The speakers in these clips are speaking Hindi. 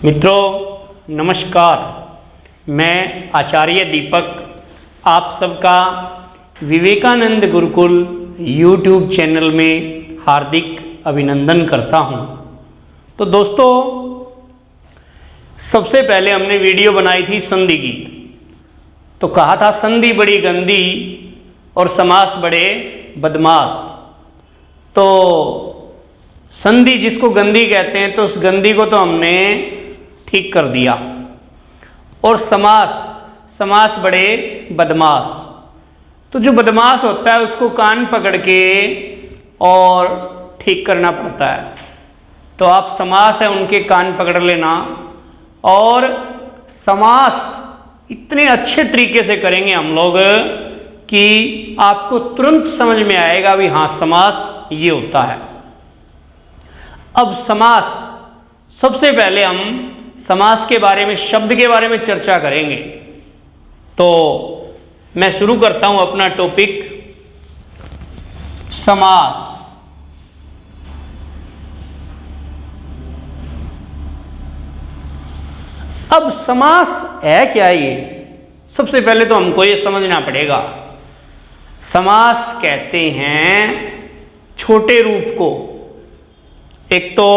मित्रों नमस्कार। मैं आचार्य दीपक आप सबका विवेकानंद गुरुकुल YouTube चैनल में हार्दिक अभिनंदन करता हूं। तो दोस्तों, सबसे पहले हमने वीडियो बनाई थी संधि की। तो कहा था संधि बड़ी गंदी और समास बड़े बदमाश। तो संधि जिसको गंदी कहते हैं तो उस गंदी को तो हमने ठीक कर दिया, और समास बड़े बदमाश। तो जो बदमाश होता है उसको कान पकड़ के और ठीक करना पड़ता है। तो आप समास है उनके कान पकड़ लेना, और समास इतने अच्छे तरीके से करेंगे हम लोग कि आपको तुरंत समझ में आएगा भी हाँ समास ये होता है। अब समास, सबसे पहले हम समास के बारे में, शब्द के बारे में चर्चा करेंगे। तो मैं शुरू करता हूं अपना टॉपिक, समास। अब समास है क्या? ये सबसे पहले तो हमको ये समझना पड़ेगा। समास कहते हैं छोटे रूप को। एक तो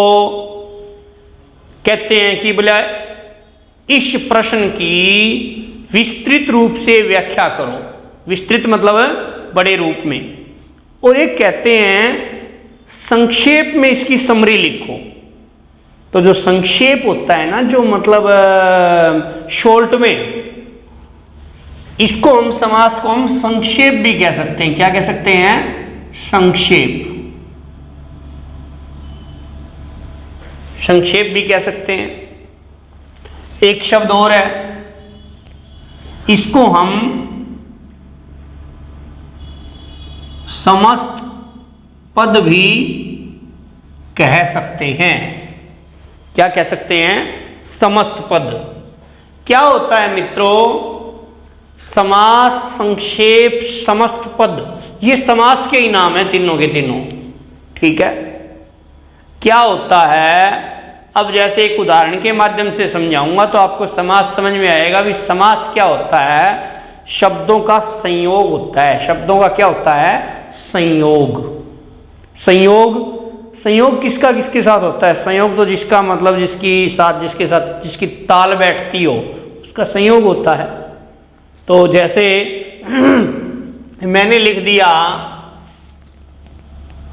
कहते हैं कि बोला इस प्रश्न की विस्तृत रूप से व्याख्या करो। विस्तृत मतलब बड़े रूप में। और एक कहते हैं संक्षेप में इसकी समरी लिखो। तो जो संक्षेप होता है ना, जो मतलब शॉर्ट में, इसको हम समास को हम संक्षेप भी कह सकते हैं। क्या कह सकते हैं? संक्षेप। संक्षेप भी कह सकते हैं। एक शब्द और है, इसको हम समस्त पद भी कह सकते हैं। क्या कह सकते हैं? समस्त पद। क्या होता है मित्रों? समास, संक्षेप, समस्त पद, ये समास के ही नाम है, तीनों के तीनों। ठीक है। क्या होता है? अब जैसे एक उदाहरण के माध्यम से समझाऊंगा तो आपको समास समझ में आएगा भी समास क्या होता है। शब्दों का संयोग होता है। शब्दों का क्या होता है? संयोग। संयोग किसका किसके साथ होता है? संयोग तो जिसका मतलब जिसके साथ जिसकी ताल बैठती हो उसका संयोग होता है। तो जैसे मैंने लिख दिया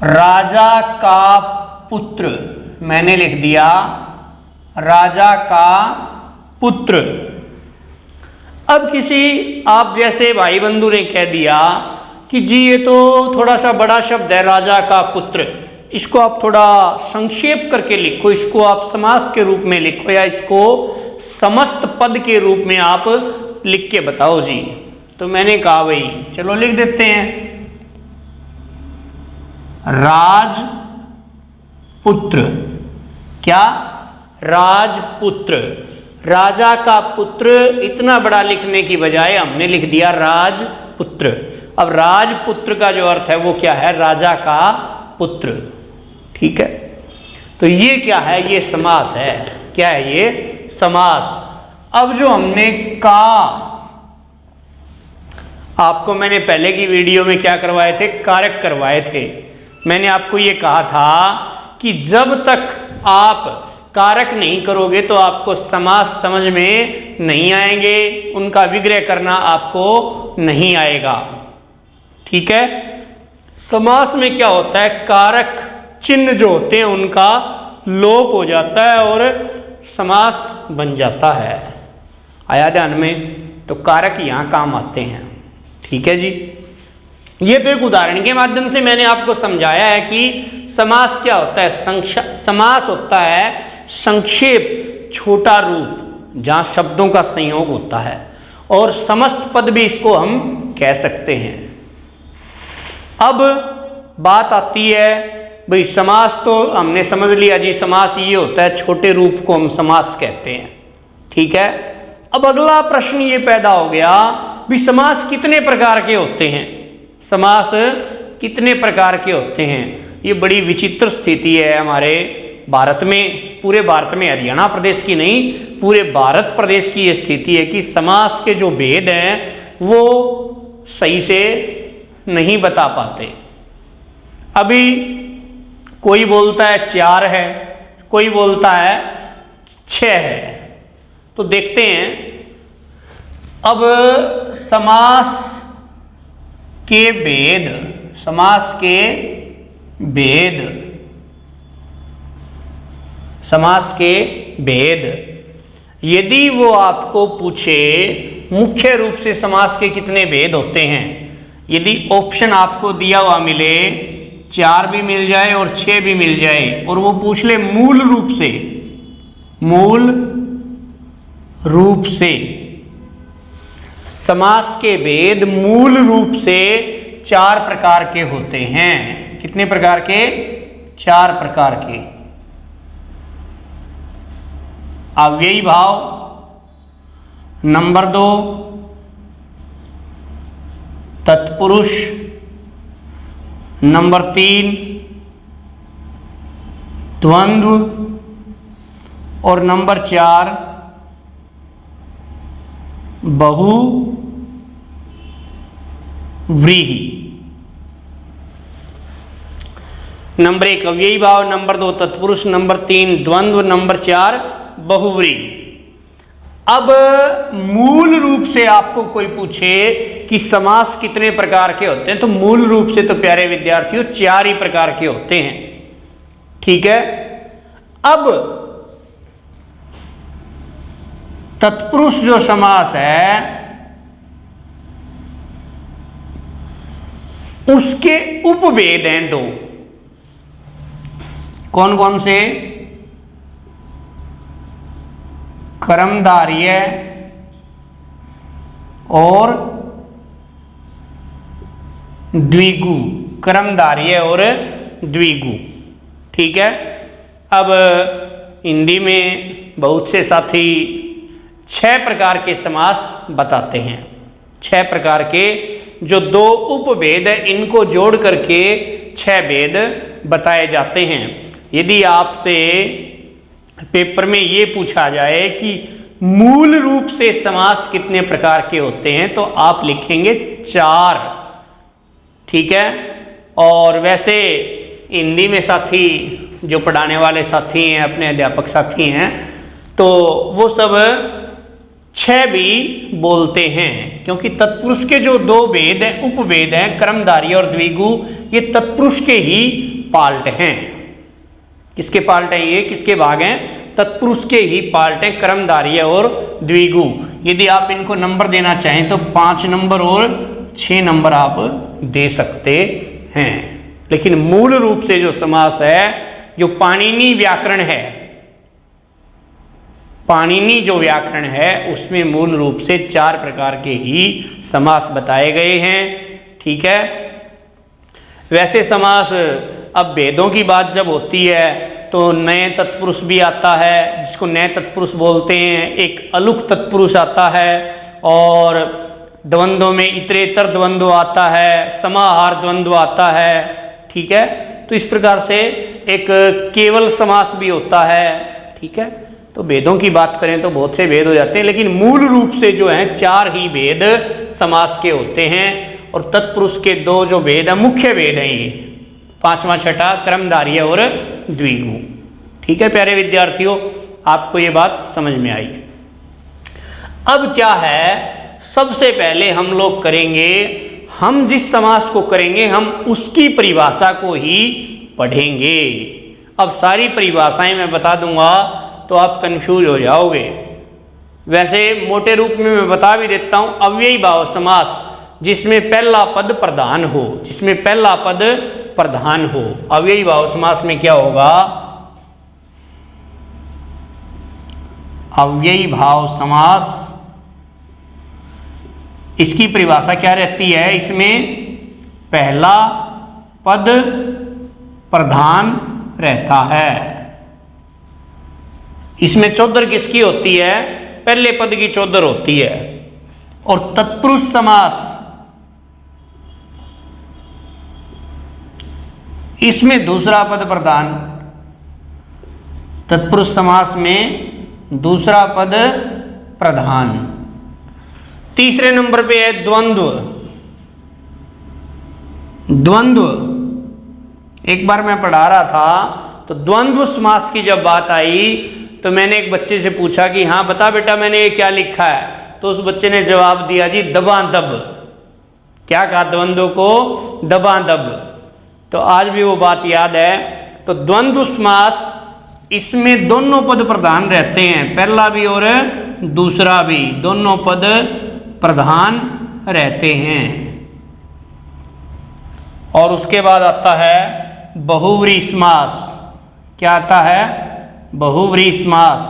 राजा का पुत्र। मैंने लिख दिया राजा का पुत्र। अब किसी आप जैसे भाई बंधु ने कह दिया कि जी ये तो थोड़ा सा बड़ा शब्द है, राजा का पुत्र, इसको आप थोड़ा संक्षेप करके लिखो, इसको आप समास के रूप में लिखो, या इसको समस्त पद के रूप में आप लिख के बताओ जी। तो मैंने कहा भाई चलो लिख देते हैं, राजपुत्र। क्या? राजपुत्र। राजा का पुत्र, इतना बड़ा लिखने की बजाय हमने लिख दिया राजपुत्र। अब राजपुत्र का जो अर्थ है वो क्या है? राजा का पुत्र। ठीक है। तो ये क्या है? ये समास है। क्या है ये? समास। अब जो हमने का, आपको मैंने पहले की वीडियो में क्या करवाए थे? कारक करवाए थे। मैंने आपको ये कहा था कि जब तक आप कारक नहीं करोगे तो आपको समास समझ में नहीं आएंगे, उनका विग्रह करना आपको नहीं आएगा। ठीक है। समास में क्या होता है? कारक चिन्ह जो होते हैं उनका लोप हो जाता है और समास बन जाता है। आया ध्यान में? तो कारक यहां काम आते हैं। ठीक है जी। ये तो एक उदाहरण के माध्यम से मैंने आपको समझाया है कि समास क्या होता है। समास होता है संक्षेप, छोटा रूप, जहां शब्दों का संयोग होता है, और समस्त पद भी इसको हम कह सकते हैं। अब बात आती है भाई समास तो हमने समझ लिया जी, समास ये होता है, छोटे रूप को हम समास कहते हैं। ठीक है। अब अगला प्रश्न ये पैदा हो गया भी समास कितने प्रकार के होते हैं? समास कितने प्रकार के होते हैं? ये बड़ी विचित्र स्थिति है हमारे भारत में। पूरे भारत में, हरियाणा प्रदेश की नहीं, पूरे भारत प्रदेश की ये स्थिति है कि समास के जो भेद हैं वो सही से नहीं बता पाते। अभी कोई बोलता है 4 है, कोई बोलता है 6 है। तो देखते हैं अब समास के भेद, समास के भेद, समास के भेद, यदि वो आपको पूछे मुख्य रूप से समास के कितने भेद होते हैं, यदि ऑप्शन आपको दिया हुआ मिले 4 भी मिल जाए और 6 भी मिल जाए, और वो पूछ ले मूल रूप से, मूल रूप से समास के भेद मूल रूप से 4 प्रकार के होते हैं। कितने प्रकार के? 4 प्रकार के। अव्ययी भाव, नंबर 2 तत्पुरुष, नंबर 3 द्वंद्व, और नंबर 4 बहुव्रीहि। नंबर 1 अव्ययी भाव, नंबर 2 तत्पुरुष, नंबर 3 द्वंद्व, नंबर 4 बहुव्रीहि। अब मूल रूप से आपको कोई पूछे कि समास कितने प्रकार के होते हैं, तो मूल रूप से तो प्यारे विद्यार्थियों 4 ही प्रकार के होते हैं। ठीक है। अब तत्पुरुष जो समास है उसके उपभेद हैं 2। कौन कौन से? कर्मधारय और द्विगु, कर्मधारय और द्विगु। ठीक है। अब हिंदी में बहुत से साथी 6 प्रकार के समास बताते हैं। 6 प्रकार के जो 2 उपभेद है इनको जोड़ करके 6 भेद बताए जाते हैं। यदि आपसे पेपर में ये पूछा जाए कि मूल रूप से समास कितने प्रकार के होते हैं, तो आप लिखेंगे 4। ठीक है। और वैसे हिंदी में साथी जो पढ़ाने वाले साथी हैं, अपने अध्यापक साथी हैं, तो वो सब 6 भी बोलते हैं, क्योंकि तत्पुरुष के जो 2 भेद हैं, उपभेद हैं, कर्मधारय और द्विगु, ये तत्पुरुष के ही पार्ट हैं। किसके पार्ट हैं ये? किसके भाग हैं? तत्पुरुष के ही पार्ट हैं, कर्मधारय और द्विगु। यदि आप इनको नंबर देना चाहें तो 5 नंबर और 6 नंबर आप दे सकते हैं। लेकिन मूल रूप से जो समास है, जो पाणिनि व्याकरण है, पाणिनि जो व्याकरण है उसमें मूल रूप से 4 प्रकार के ही समास बताए गए हैं। ठीक है। वैसे समास, अब भेदों की बात जब होती है तो नए तत्पुरुष भी आता है, जिसको नए तत्पुरुष बोलते हैं, एक अलुक तत्पुरुष आता है, और द्वंद्व में इतरेतर द्वंद्व आता है, समाहार द्वंद्व आता है। ठीक है। तो इस प्रकार से एक केवल समास भी होता है। ठीक है। तो भेदों की बात करें तो बहुत से भेद हो जाते हैं, लेकिन मूल रूप से जो है 4 ही भेद समास के होते हैं। और तत्पुरुष के 2 जो भेद है, मुख्य भेद हैं ये, 5वां 6वां कर्मधारय और द्विगु। ठीक है प्यारे विद्यार्थियों, आपको ये बात समझ में आई। अब क्या है, सबसे पहले हम लोग करेंगे, हम जिस समास को करेंगे हम उसकी परिभाषा को ही पढ़ेंगे। अब सारी परिभाषाएं मैं बता दूंगा तो आप कंफ्यूज हो जाओगे। वैसे मोटे रूप में मैं बता भी देता हूं। अव्ययी भाव समास, जिसमें पहला पद प्रधान हो, जिसमें पहला पद प्रधान हो। अव्ययी भाव समास में क्या होगा? अव्ययी भाव समास, इसकी परिभाषा क्या रहती है? इसमें पहला पद प्रधान रहता है। इसमें चौधर किसकी होती है? पहले पद की चौधर होती है। और तत्पुरुष समास, इसमें दूसरा पद प्रधान, तत्पुरुष समास में दूसरा पद प्रधान। तीसरे नंबर पे है द्वंद्व। द्वंद्व एक बार मैं पढ़ा रहा था तो द्वंद्व समास की जब बात आई तो मैंने एक बच्चे से पूछा कि हाँ बता बेटा मैंने ये क्या लिखा है, तो उस बच्चे ने जवाब दिया जी दबादब। क्या कहा? द्वंद्व को दबादब। तो आज भी वो बात याद है। तो द्वंद्व समास इसमें दोनों पद प्रधान रहते हैं, पहला भी और दूसरा भी, दोनों पद प्रधान रहते हैं। और उसके बाद आता है बहुव्रीहि समास। क्या आता है? बहुव्रीहि समास।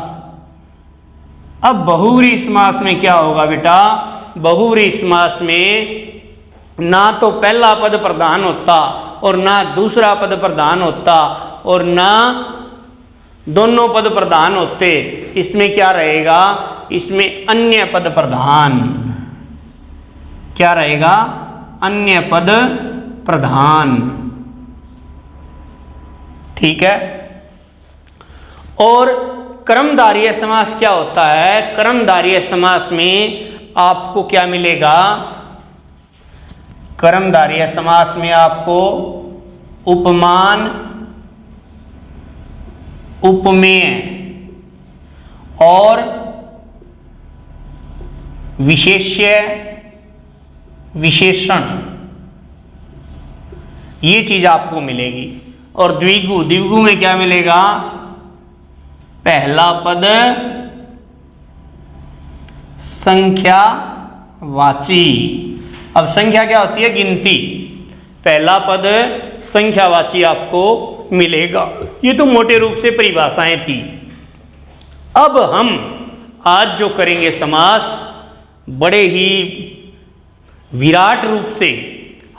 अब बहुव्रीहि समास में क्या होगा बेटा? बहुव्रीहि समास में ना तो पहला पद प्रधान होता और ना दूसरा पद प्रधान होता और ना दोनों पद प्रधान होते। इसमें क्या रहेगा? इसमें अन्य पद प्रधान। क्या रहेगा? अन्य पद प्रधान। ठीक है। और कर्मधारय समास क्या होता है? कर्मधारय समास में आपको क्या मिलेगा? कर्मधारय समास में आपको उपमान, उपमेय और विशेष्य, विशेषण, ये चीज आपको मिलेगी। और द्विगु, द्विगु में क्या मिलेगा? पहला पद संख्यावाची। अब संख्या क्या होती है? गिनती। पहला पद संख्यावाची आपको मिलेगा। ये तो मोटे रूप से परिभाषाएं थी। अब हम आज जो करेंगे समास, बड़े ही विराट रूप से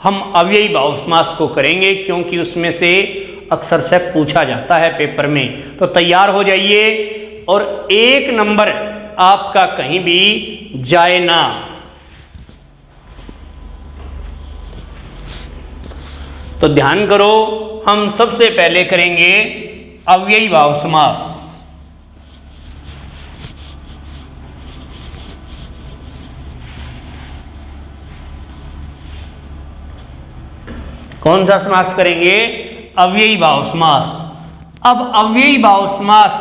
हम अव्ययी भाव समास को करेंगे, क्योंकि उसमें से अक्सर से पूछा जाता है पेपर में। तो तैयार हो जाइए और 1 नंबर आपका कहीं भी जाए ना। तो ध्यान करो, हम सबसे पहले करेंगे अव्ययी भाव समास। कौन सा समास करेंगे? अव्ययी भाव समास। अब अव्ययी भाव समास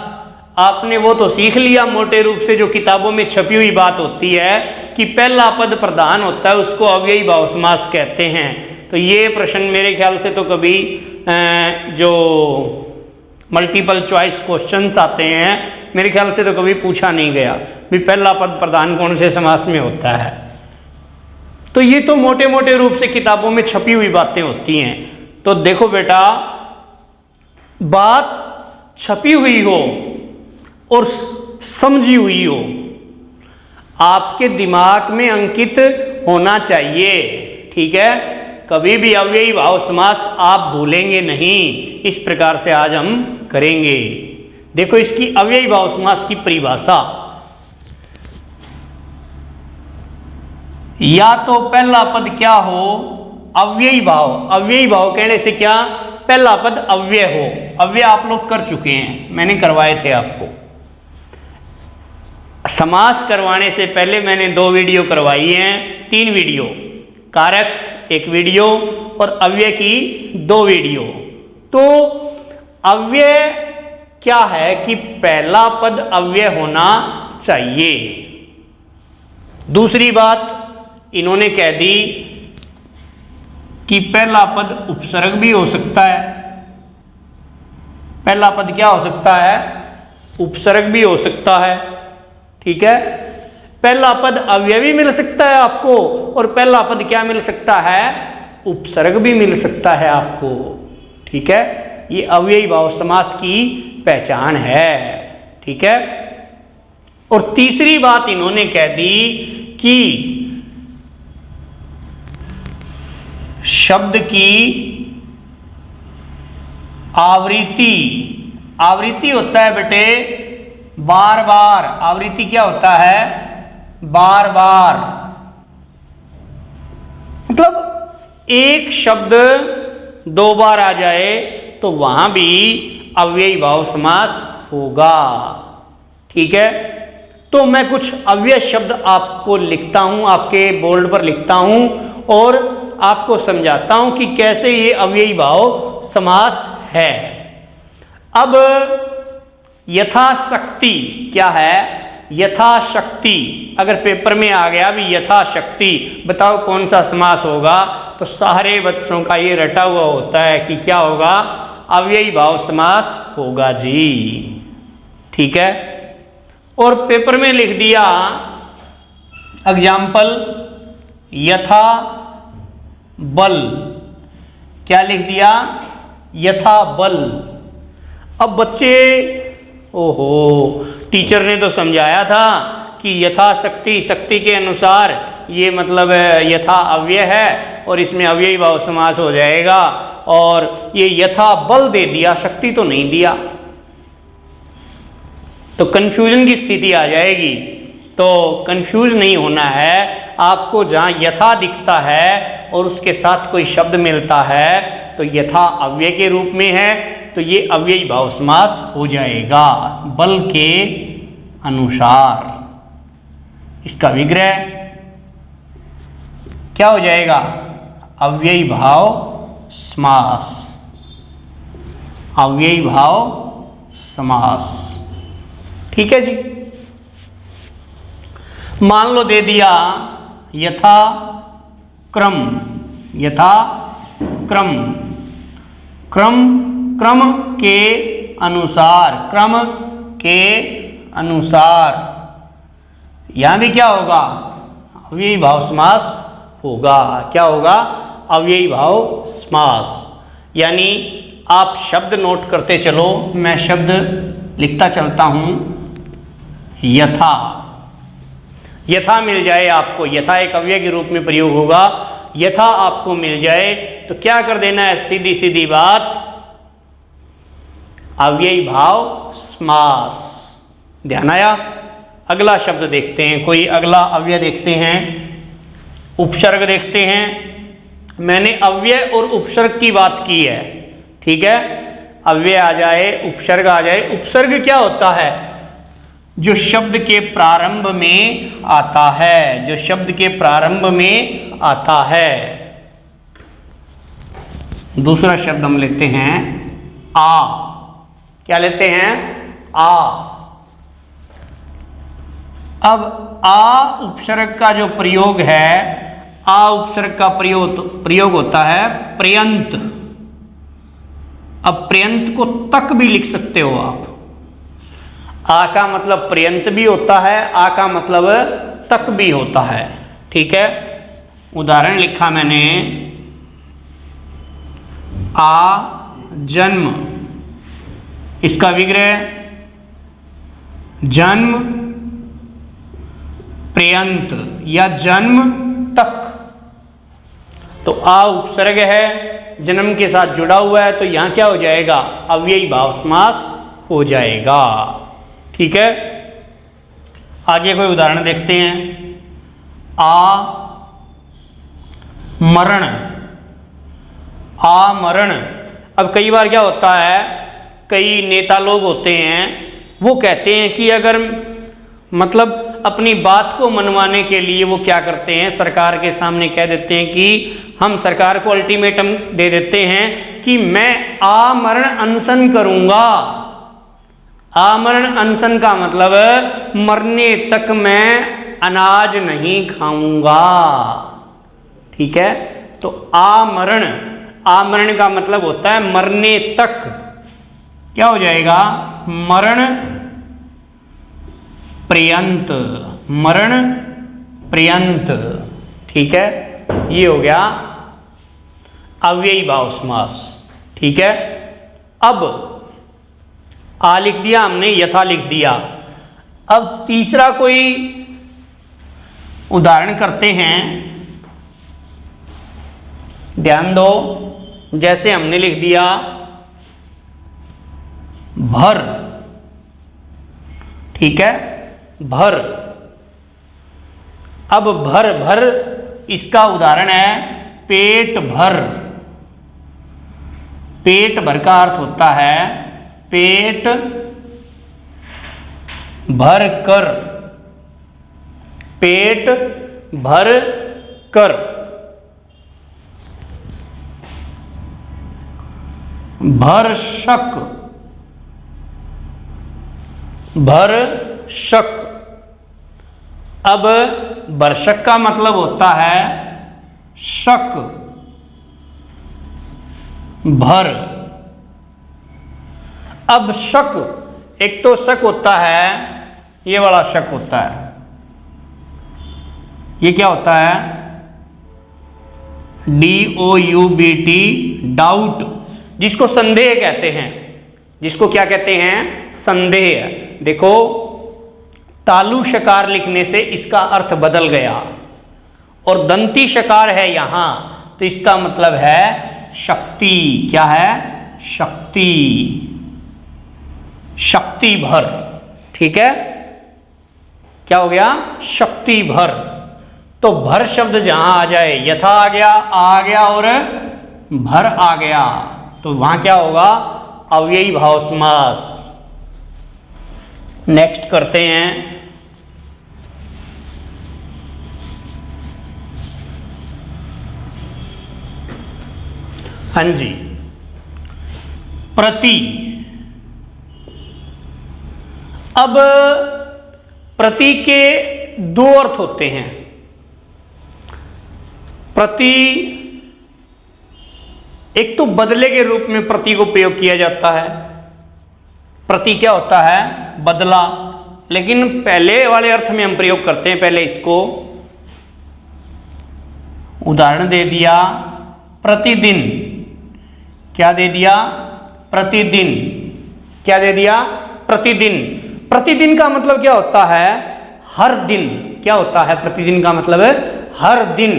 आपने वो तो सीख लिया मोटे रूप से, जो किताबों में छपी हुई बात होती है कि पहला पद प्रधान होता है, उसको अव्ययी भाव समास कहते हैं। तो ये प्रश्न मेरे ख्याल से तो कभी जो मल्टीपल चॉइस क्वेश्चंस आते हैं, मेरे ख्याल से तो कभी पूछा नहीं गया भी पहला पद प्रधान कौन से समास में होता है। तो ये तो मोटे मोटे रूप से किताबों में छपी हुई बातें होती हैं। तो देखो बेटा, बात छपी हुई हो और समझी हुई हो, आपके दिमाग में अंकित होना चाहिए। ठीक है, कभी भी अव्ययी भाव समास आप भूलेंगे नहीं। इस प्रकार से आज हम करेंगे। देखो इसकी अव्ययी भाव समास की परिभाषा, या तो पहला पद क्या हो? अव्ययी भाव। अव्ययी भाव कहने से क्या? पहला पद अव्यय हो। अव्यय आप लोग कर चुके हैं, मैंने करवाए थे आपको। समास करवाने से पहले मैंने 2 वीडियो करवाई हैं, 3 वीडियो, कारक 1 वीडियो और अव्यय की 2 वीडियो। तो अव्यय क्या है कि पहला पद अव्यय होना चाहिए। दूसरी बात इन्होंने कह दी कि पहला पद उपसर्ग भी हो सकता है। पहला पद क्या हो सकता है? उपसर्ग भी हो सकता है। ठीक है, पहला पद अव्यय भी मिल सकता है आपको, और पहला पद क्या मिल सकता है? उपसर्ग भी मिल सकता है आपको। ठीक है, ये अव्ययी भाव समास की पहचान है। ठीक है, और तीसरी बात इन्होंने कह दी कि शब्द की आवृत्ति, आवृत्ति होता है बेटे बार बार। आवृत्ति क्या होता है? बार बार। मतलब एक शब्द 2 बार आ जाए तो वहां भी अव्ययी भाव समास होगा। ठीक है, तो मैं कुछ अव्यय शब्द आपको लिखता हूं, आपके बोर्ड पर लिखता हूं और आपको समझाता हूं कि कैसे ये अव्ययी भाव समास है। अब यथाशक्ति क्या है? यथाशक्ति अगर पेपर में आ गया भी यथाशक्ति, बताओ कौन सा समास होगा? तो सारे बच्चों का ये रटा हुआ होता है कि क्या होगा? अव्ययी भाव समास होगा जी। ठीक है, और पेपर में लिख दिया एग्जाम्पल यथा बल। क्या लिख दिया? यथा बल। अब बच्चे, ओहो, टीचर ने तो समझाया था कि यथाशक्ति, शक्ति के अनुसार, ये मतलब यथा अव्यय है और इसमें अव्ययी भाव समास हो जाएगा, और ये यथा बल दे दिया, शक्ति तो नहीं दिया, तो कंफ्यूजन की स्थिति आ जाएगी। तो कंफ्यूज नहीं होना है आपको। जहाँ यथा दिखता है और उसके साथ कोई शब्द मिलता है तो यथा अव्यय के रूप में है, तो ये अव्ययी भाव समास हो जाएगा बल के अनुसार। इसका विग्रह क्या हो जाएगा? अव्ययी भाव समास। अव्ययी भाव समास। ठीक है जी। मान लो दे दिया यथा क्रम। यथा क्रम, क्रम, क्रम के अनुसार, क्रम के अनुसार। यहां भी क्या होगा? अव्ययी भाव समास होगा। क्या होगा? अव्ययी भाव समास। यानी आप शब्द नोट करते चलो, मैं शब्द लिखता चलता हूं। यथा, यथा मिल जाए आपको, यथा एक अव्यय के रूप में प्रयोग होगा, यथा आपको मिल जाए तो क्या कर देना है? सीधी सीधी बात, अव्ययी भाव समास। ध्यान आया? अगला शब्द देखते हैं, कोई अगला अव्यय देखते हैं, उपसर्ग देखते हैं। मैंने अव्यय और उपसर्ग की बात की है। ठीक है, अव्यय आ जाए, उपसर्ग आ जाए। उपसर्ग क्या होता है? जो शब्द के प्रारंभ में आता है, जो शब्द के प्रारंभ में आता है। दूसरा शब्द हम लेते हैं आ। क्या लेते हैं? आ। अब आ उपसर्ग का जो प्रयोग है, आ उपसर्ग का प्रयोग होता है पर्यंत। अब पर्यंत को तक भी लिख सकते हो आप। आ का मतलब पर्यंत भी होता है, आ का मतलब तक भी होता है। ठीक है, उदाहरण लिखा मैंने, आ जन्म। इसका विग्रह जन्म पर्यंत या जन्म तक। तो आ उपसर्ग है, जन्म के साथ जुड़ा हुआ है, तो यहां क्या हो जाएगा? अव्ययी भाव समास हो जाएगा। ठीक है, आगे कोई उदाहरण देखते हैं। आ मरण। आ मरण। अब कई बार क्या होता है, कई नेता लोग होते हैं, वो कहते हैं कि अगर मतलब अपनी बात को मनवाने के लिए वो क्या करते हैं, सरकार के सामने कह देते हैं कि हम सरकार को अल्टीमेटम दे देते हैं कि मैं आमरण अनशन करूंगा। आमरण अनशन का मतलब मरने तक मैं अनाज नहीं खाऊंगा। ठीक है, तो आमरण, आमरण का मतलब होता है मरने तक। क्या हो जाएगा? मरण पर्यंत, मरण पर्यंत। ठीक है, ये हो गया अव्ययी भाव समास। ठीक है, अब आ लिख दिया हमने, यथा लिख दिया। अब तीसरा कोई उदाहरण करते हैं, ध्यान दो। जैसे हमने लिख दिया भर। ठीक है, भर। अब भर, भर इसका उदाहरण है पेट भर। पेट भर का अर्थ होता है पेट भर कर, पेट भर कर, भरशक, भरशक। अब भरशक का मतलब होता है शक, भर। अब शक, एक तो शक होता है, ये वाला शक होता है, ये क्या होता है, DOUBT, डाउट, जिसको संदेह कहते हैं, जिसको क्या कहते हैं, संदेह। देखो तालु शकार लिखने से इसका अर्थ बदल गया और दंती शकार है यहां, तो इसका मतलब है शक्ति। क्या है, शक्ति, शक्ति भर। ठीक है, क्या हो गया, शक्ति भर। तो भर शब्द जहां आ जाए, यथा आ गया और भर आ गया, तो वहां क्या होगा, अव्ययी भाव समास। नेक्स्ट करते हैं, हाँ जी, प्रति। अब प्रति के दो अर्थ होते हैं। प्रति, एक तो बदले के रूप में प्रति को प्रयोग किया जाता है, प्रति क्या होता है, बदला। लेकिन पहले वाले अर्थ में हम प्रयोग करते हैं, पहले इसको उदाहरण दे दिया, प्रतिदिन। क्या दे दिया, प्रतिदिन। क्या दे दिया, प्रतिदिन। प्रतिदिन का मतलब क्या होता है, हर दिन। क्या होता है, प्रतिदिन का मतलब है हर दिन।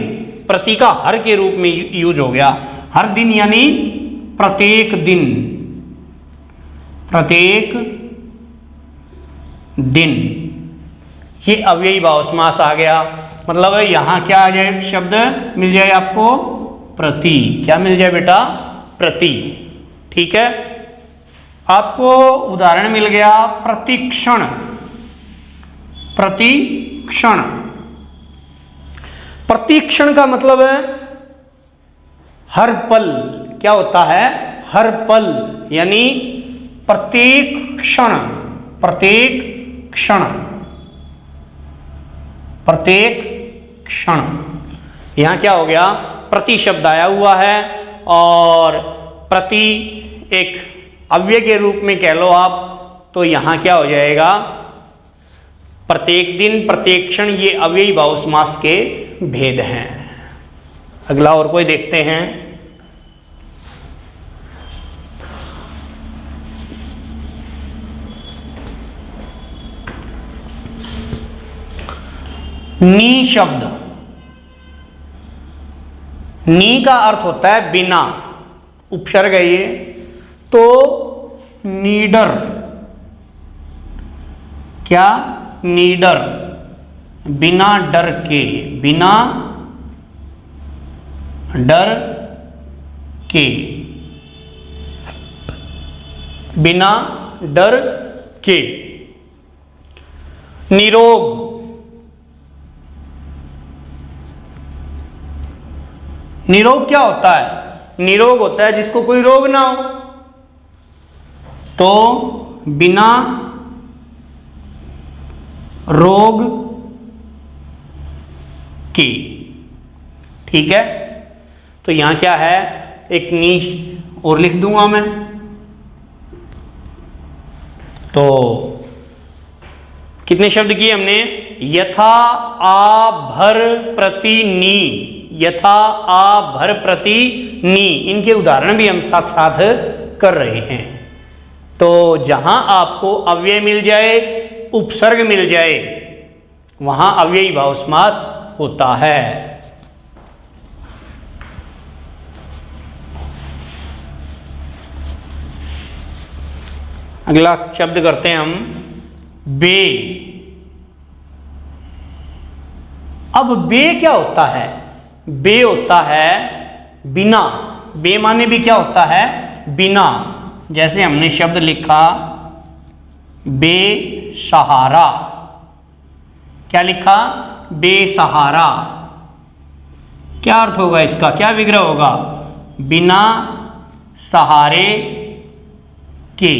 प्रति का हर के रूप में यूज हो गया, हर दिन यानी प्रत्येक दिन, प्रत्येक दिन। ये अव्ययी भाव समास आ गया। मतलब यहां क्या आ जाए, शब्द मिल जाए आपको, प्रति। क्या मिल जाए बेटा, प्रति। ठीक है, आपको उदाहरण मिल गया, प्रतिक्षण। प्रतिक्षण, प्रतिक्षण का मतलब है हर पल। क्या होता है, हर पल, यानी प्रत्येक क्षण, प्रत्येक क्षण, प्रत्येक क्षण। यहां क्या हो गया, प्रति शब्द आया हुआ है और प्रति एक अव्यय के रूप में कह लो आप, तो यहां क्या हो जाएगा, प्रत्येक दिन, प्रत्येक क्षण। ये अव्ययी भाव समास के भेद हैं। अगला और कोई देखते हैं, नी शब्द। नी का अर्थ होता है बिना, उपसर्ग है ये, तो नीडर। क्या, नीडर, बिना डर के, बिना डर के, बिना डर के। निरोग, निरोग क्या होता है, निरोग होता है जिसको कोई रोग ना हो, तो बिना रोग के। ठीक है, तो यहां क्या है, एक नी और लिख दूंगा मैं, तो कितने शब्द किए हमने, यथा आ भर प्रति नी, यथा आ भर प्रति नी। इनके उदाहरण भी हम साथ साथ कर रहे हैं। तो जहां आपको अव्यय मिल जाए, उपसर्ग मिल जाए, वहां अव्ययी भाव समास होता है। अगला शब्द करते हैं हम, बे। अब बे क्या होता है, बे होता है बिना। बे माने भी क्या होता है, बिना। जैसे हमने शब्द लिखा बेसहारा। क्या लिखा? बेसहारा। क्या अर्थ होगा इसका? क्या विग्रह होगा? बिना सहारे के।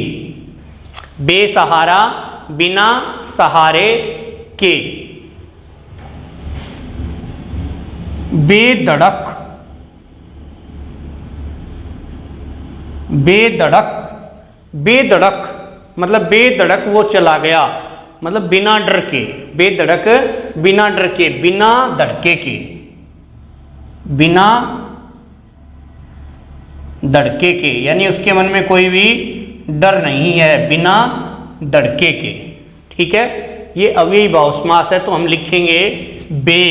बेसहारा, बिना सहारे के। बेधड़क, बेधड़क, बेधड़क मतलब बेधड़क वो चला गया, मतलब बिना डर के। बेधड़क बिना डर के, बिना धड़के के, बिना धड़के के, यानी उसके मन में कोई भी डर नहीं है, बिना धड़के के। ठीक है, ये अव्ययी भाव समास है, तो हम लिखेंगे बे।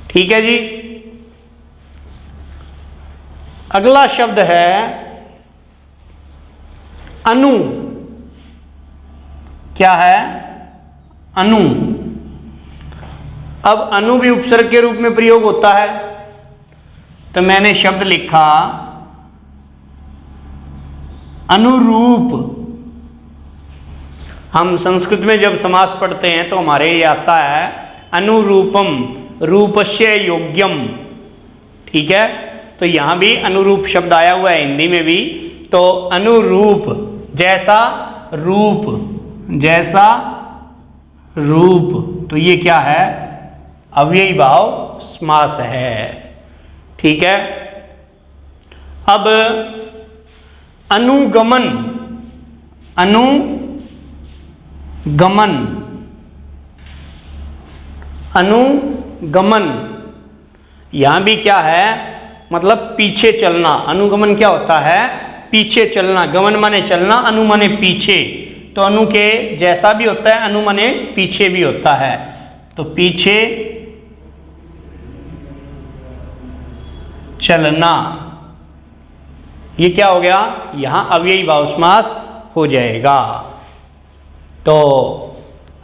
ठीक है जी। अगला शब्द है अनु। क्या है? अनु। अब अनु भी उपसर्ग के रूप में प्रयोग होता है, तो मैंने शब्द लिखा अनुरूप। हम संस्कृत में जब समास पढ़ते हैं तो हमारे ये आता है अनुरूपम, रूपस्य योग्यम। ठीक है, तो यहां भी अनुरूप शब्द आया हुआ है हिंदी में भी। तो अनुरूप, जैसा रूप, जैसा रूप, तो ये क्या है? अव्ययी भाव समास है। ठीक है, अब अनुगमन, अनुगमन, अनुगमन, यहां भी क्या है? मतलब पीछे चलना। अनुगमन क्या होता है? पीछे चलना। गमन माने चलना, अनु माने पीछे। तो अनु के जैसा भी होता है, अनु माने पीछे भी होता है। तो पीछे चलना, ये क्या हो गया? यहां अव्ययी भाव समास हो जाएगा। तो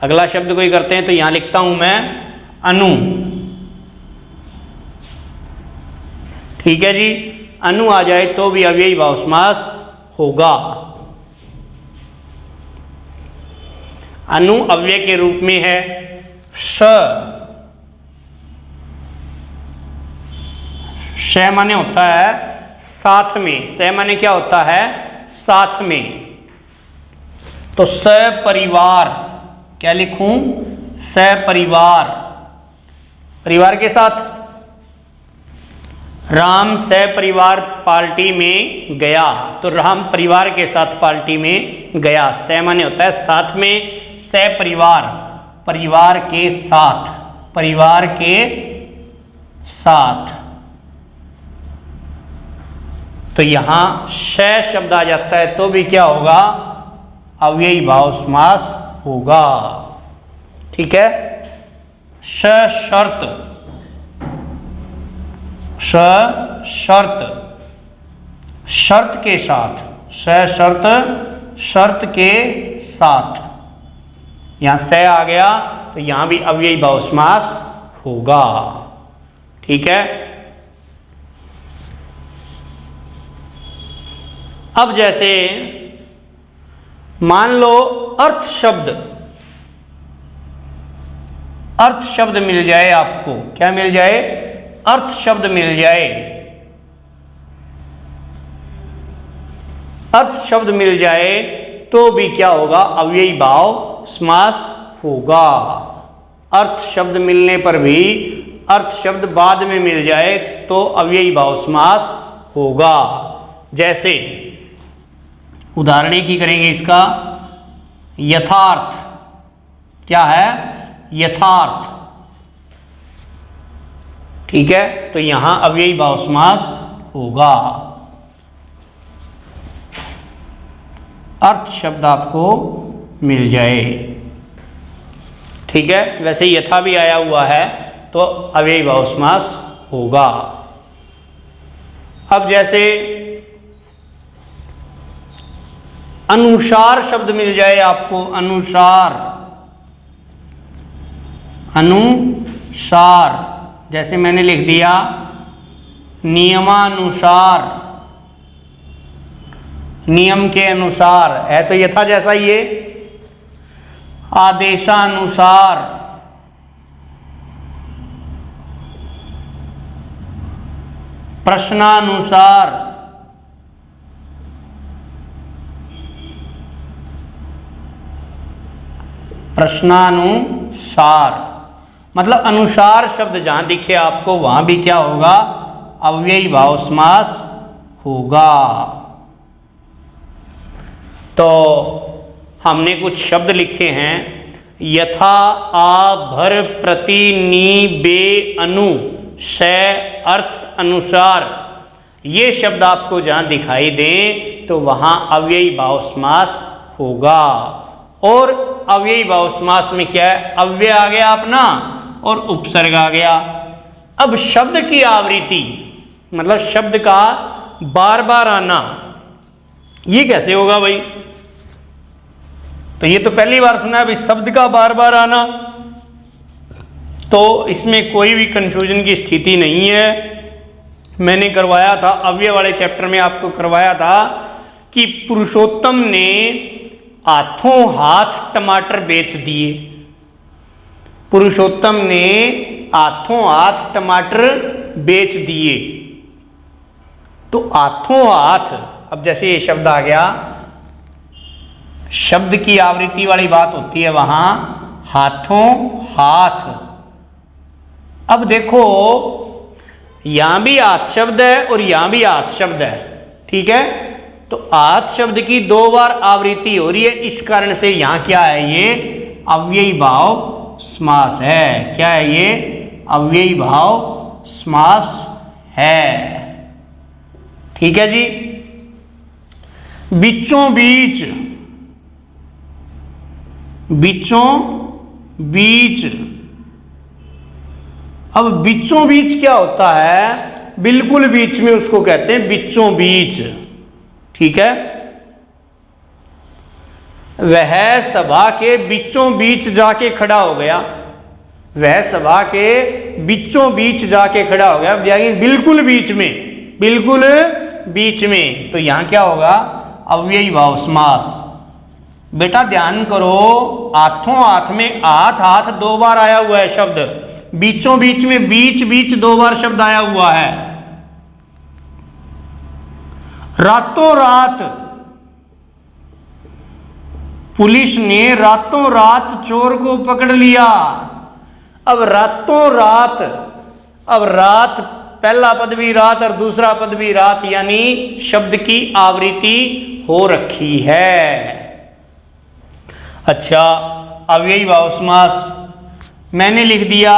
अगला शब्द कोई करते हैं, तो यहां लिखता हूं मैं अनु। ठीक है जी, अनु आ जाए तो भी अव्ययी भाव समास होगा। अनु अव्यय के रूप में है। स, श माने होता है साथ में। स माने क्या होता है? साथ में। तो सपरिवार, क्या लिखूं? सपरिवार, परिवार के साथ। राम सपरिवार पार्टी में गया, तो राम परिवार के साथ पार्टी में गया। स माने होता है साथ में, सपरिवार, परिवार के साथ, परिवार के साथ। तो यहां श शब्द आ जाता है तो भी क्या होगा? अव्ययी भाव समास होगा। ठीक है, सशर्त, सशर्त, शर्त के साथ, सशर्त, शर्त के साथ। यहां स आ गया तो यहां भी अव्ययी भाव समास होगा। ठीक है, अब जैसे मान लो अर्थ शब्द, अर्थ शब्द मिल जाए आपको। क्या मिल जाए? अर्थ शब्द मिल जाए। अर्थ शब्द मिल जाए तो भी क्या होगा? अव्ययी भाव समास होगा। अर्थ शब्द मिलने पर भी, अर्थ शब्द बाद में मिल जाए तो अव्ययी भाव समास होगा। जैसे उदाहरण की करेंगे इसका, यथार्थ। क्या है? यथार्थ। ठीक है, तो यहां अव्ययी भाव समास होगा। अर्थ शब्द आपको मिल जाए। ठीक है, वैसे यथा भी आया हुआ है तो अव्ययी भाव समास होगा। अब जैसे अनुसार शब्द मिल जाए आपको, अनुसार, अनुसार, जैसे मैंने लिख दिया नियमानुसार, नियम के अनुसार, है तो यथा जैसा ये, आदेशानुसार, प्रश्नानुसार, प्रश्नानुसार, मतलब अनुसार शब्द जहां दिखे आपको वहां भी क्या होगा, अव्ययी भाव समास होगा। तो हमने कुछ शब्द लिखे हैं, यथा, आ, भर, प्रति, नी, बे, अनु, से, अर्थ, अनुसार, ये शब्द आपको जहां दिखाई दें तो वहां अव्ययी भाव समास होगा। और अव्ययी भाव समास में क्या है, अव्यय आ गया अपना और उपसर्ग आ गया। अब शब्द की आवृत्ति मतलब शब्द का बार बार आना, ये कैसे होगा भाई? तो ये तो पहली बार सुना है भाई, शब्द का बार बार आना, तो इसमें कोई भी कंफ्यूजन की स्थिति नहीं है। मैंने करवाया था अव्यय वाले चैप्टर में, आपको करवाया था कि पुरुषोत्तम ने हाथों हाथ टमाटर बेच दिए। पुरुषोत्तम ने हाथों हाथ टमाटर बेच दिए। तो हाथों हाथ, अब जैसे ये शब्द आ गया, शब्द की आवृत्ति वाली बात होती है वहां हाथों हाथ। अब देखो यहां भी हाथ शब्द है और यहां भी हाथ शब्द है, ठीक है? तो हाथ शब्द की दो बार आवृत्ति हो रही है, इस कारण से यहां क्या है, ये अव्ययी भाव समास है। क्या है ये? अव्ययी भाव समास है। ठीक है जी। बीचों बीच, बीचों बीच, अब बीचों बीच क्या होता है? बिल्कुल बीच में, उसको कहते हैं बीचों बीच। ठीक है? वह सभा के बीचों बीच जाके खड़ा हो गया। वह सभा के बीचों बीच जाके खड़ा हो गया, बिल्कुल बीच में, बिल्कुल बीच में। तो यहां क्या होगा? अव्ययी भाव समास। बेटा ध्यान करो, हाथों हाथ में हाथ हाथ दो बार आया हुआ है शब्द, बीचों बीच में बीच बीच दो बार शब्द आया हुआ है। रातों रात, पुलिस ने रातों रात चोर को पकड़ लिया। अब रातों रात, अब रात पहला पद भी रात और दूसरा पद भी रात, यानी शब्द की आवृत्ति हो रखी है। अच्छा, अव्ययी भाव समास मैंने लिख दिया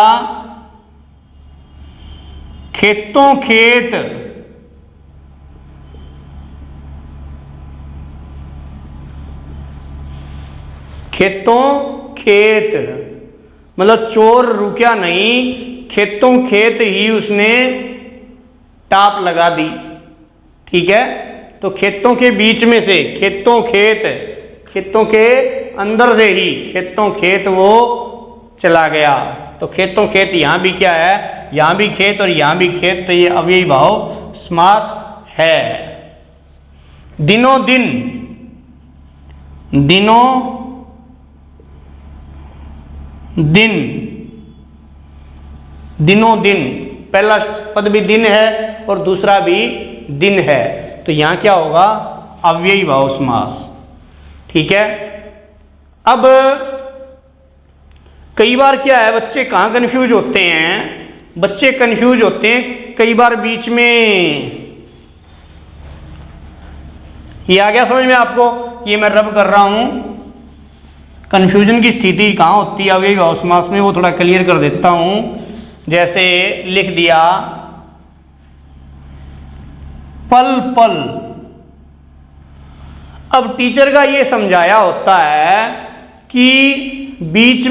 खेतों खेत, खेतों खेत, मतलब चोर रुका नहीं, खेतों खेत ही उसने टाप लगा दी। ठीक है? तो खेतों के बीच में से, खेतों खेत, खेतों के अंदर से ही खेतों खेत वो चला गया। तो खेतों खेत यहां भी क्या है? यहां भी खेत और यहां भी खेत, तो ये अव्ययी भाव समास है। दिनों दिन, दिनों दिन, दिनों दिन, पहला पद भी दिन है और दूसरा भी दिन है, तो यहां क्या होगा? अव्ययी भाव समास। ठीक है? अब कई बार क्या है, बच्चे कहां कंफ्यूज होते हैं? बच्चे कंफ्यूज होते हैं कई बार बीच में, ये आ गया समझ में आपको? ये मैं रब कर रहा हूं, कंफ्यूजन की स्थिति कहां होती है अव्ययी भाव समास में, वो थोड़ा क्लियर कर देता हूं। जैसे लिख दिया पल पल। अब टीचर का ये समझाया होता है कि बीच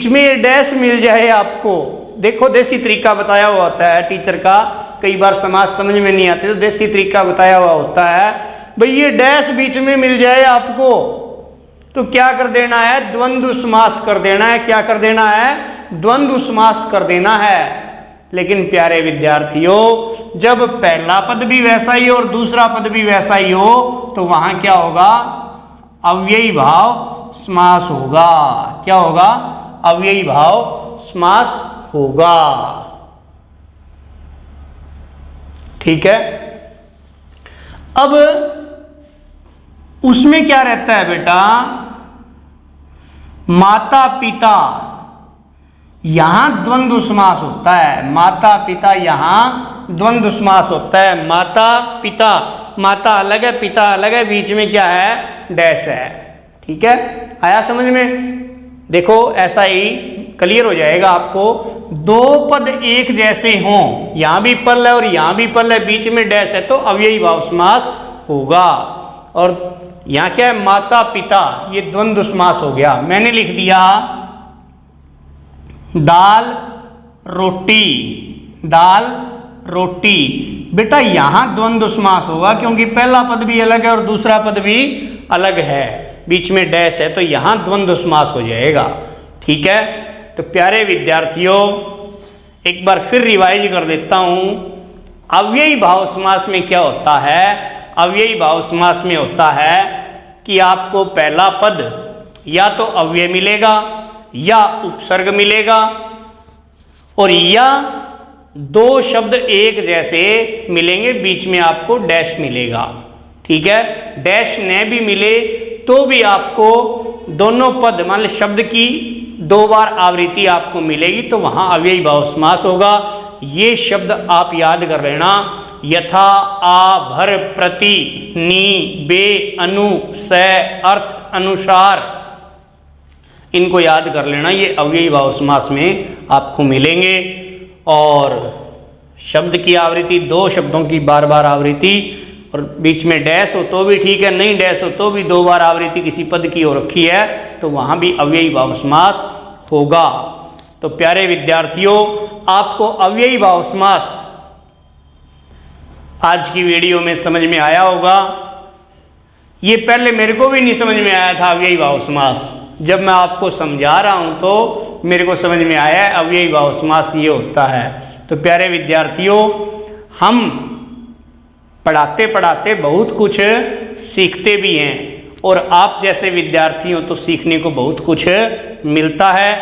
में डैश मिल जाए आपको। देखो देसी तरीका बताया हुआ होता है टीचर का, कई बार समास समझ में नहीं आते तो देसी तरीका बताया हुआ होता है, भाई ये डैश बीच में मिल जाए आपको तो क्या कर देना है? द्वंद्व समास कर देना है। क्या कर देना है? द्वंद्व समास कर देना है। लेकिन प्यारे विद्यार्थियों, जब पहला पद भी वैसा ही और दूसरा पद भी वैसा ही हो तो वहां क्या होगा? अव्ययी भाव समास होगा। क्या होगा? अव्ययी भाव समास होगा। ठीक है। अब उसमें क्या रहता है बेटा? माता पिता, यहां द्वंद्व समास होता है। माता पिता, यहां द्वंद्व समास होता है। माता पिता, माता अलग है, पिता अलग है, बीच में क्या है? डैश है। ठीक है, आया समझ में? देखो ऐसा ही क्लियर हो जाएगा आपको। दो पद एक जैसे हों, यहां भी पल है और यहां भी पल है, बीच में डैश है, तो अव्ययी भाव समास होगा। और यहां क्या है? माता पिता, ये द्वंद्व समास हो गया। मैंने लिख दिया दाल रोटी, दाल रोटी। बेटा यहां द्वंद्व समास होगा क्योंकि पहला पद भी अलग है और दूसरा पद भी अलग है, बीच में डैश है, तो यहां द्वंद्व समास हो जाएगा। ठीक है, तो प्यारे विद्यार्थियों एक बार फिर रिवाइज कर देता हूं। अव्ययी भाव समास में क्या होता है? अव्ययी भाव समास में होता है कि आपको पहला पद या तो अव्यय मिलेगा या उपसर्ग मिलेगा, और या दो शब्द एक जैसे मिलेंगे, बीच में आपको डैश मिलेगा। ठीक है, डैश न भी मिले तो भी आपको दोनों पद मान लो शब्द की दो बार आवृत्ति आपको मिलेगी, तो वहां अव्ययी भाव समास होगा। ये शब्द आप याद कर लेना, यथा, आ, भर, प्रति, नी, बे, अनु, स, अर्थ, अनुसार, इनको याद कर लेना। ये अव्ययी भाव समास में आपको मिलेंगे। और शब्द की आवृत्ति, दो शब्दों की बार बार आवृत्ति, और बीच में डैश हो तो भी ठीक है, नहीं डैश हो तो भी दो बार आवृत्ति किसी पद की हो रखी है तो वहां भी अव्ययी भाव समास होगा। तो प्यारे विद्यार्थियों, आपको अव्ययी भाव समास आज की वीडियो में समझ में आया होगा। ये पहले मेरे को भी नहीं समझ में आया था अव्ययी भाव समास, जब मैं आपको समझा रहा हूं तो मेरे को समझ में आया है अव्ययी भाव समास ये होता है। तो प्यारे विद्यार्थियों, हम पढ़ाते पढ़ाते बहुत कुछ सीखते भी हैं, और आप जैसे विद्यार्थियों तो सीखने को बहुत कुछ मिलता है।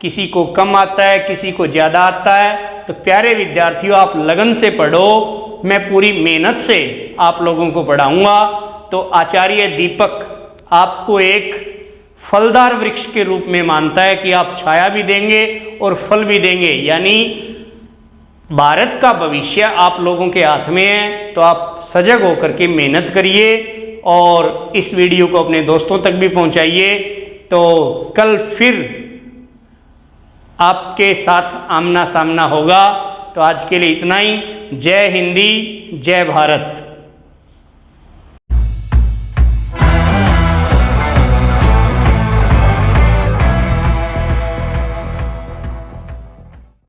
किसी को कम आता है, किसी को ज़्यादा आता है। तो प्यारे विद्यार्थियों, आप लगन से पढ़ो, मैं पूरी मेहनत से आप लोगों को पढ़ाऊँगा। तो आचार्य दीपक आपको एक फलदार वृक्ष के रूप में मानता है कि आप छाया भी देंगे और फल भी देंगे, यानी भारत का भविष्य आप लोगों के हाथ में है। तो आप सजग होकर के मेहनत करिए और इस वीडियो को अपने दोस्तों तक भी पहुंचाइए। तो कल फिर आपके साथ आमना सामना होगा। तो आज के लिए इतना ही। जय हिंदी, जय भारत।